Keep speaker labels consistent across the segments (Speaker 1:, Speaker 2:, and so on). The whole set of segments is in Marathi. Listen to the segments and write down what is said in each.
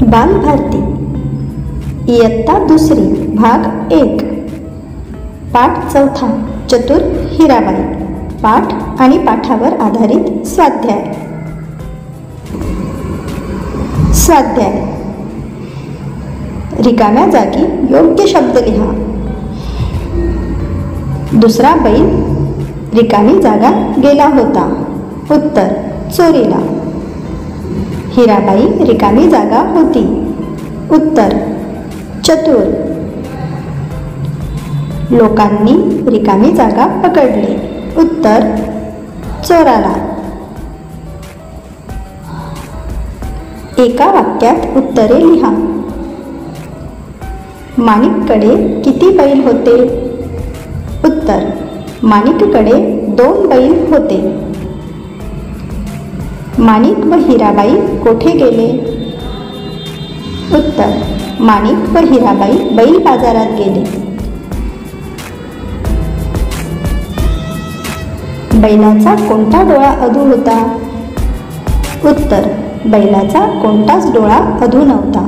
Speaker 1: बालभारती इयत्ता दुसरी भाग 1 पाठ चौथा चतुर हिराबाई पाठ आणि पाठावर आधारित स्वाध्याय। स्वाध्याय रिकाम्या जागी योग्य शब्द लिहा। दुसरा बैल रिकामी जागा गेला होता। उत्तर चोरीला। हिराबाई रिकामी जागा होती। उत्तर चतुर। लोकांनी रिकामी जागा पकडली। उत्तर चोराला। एका वाक्यात उत्तरे लिहा। माणिककडे किती बैल होते? उत्तर माणिककडे 2 बैल होते। माणिक व हिराबाई कोठे गेले? उत्तर माणिक व हिराबाई बैल बाजारात गेले। बैलाचा कोणता डोळा अधू होता? उत्तर बैलाचा कोणताच डोळा अधू नव्हता।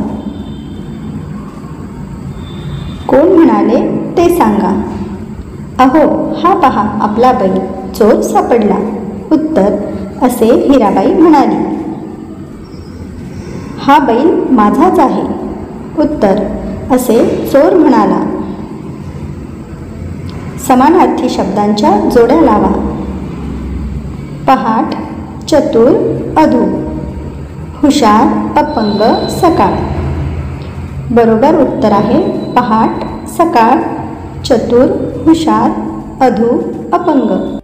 Speaker 1: कोण म्हणाले ते सांगा। अहो, हा पहा आपला बैल, चोर सापडला। उत्तर असे हिराबाई म्हणाली। हा बैल माझाच आहे। उत्तर असे चोर म्हणाला। समानार्थी शब्दांच्या जोड्या लावा। पहाट, चतुर, अधू, हुशार, अपंग, सकाळ। बरोबर उत्तर आहे पहाट, सकाळ, चतुर, हुशार, अधू, अपंग।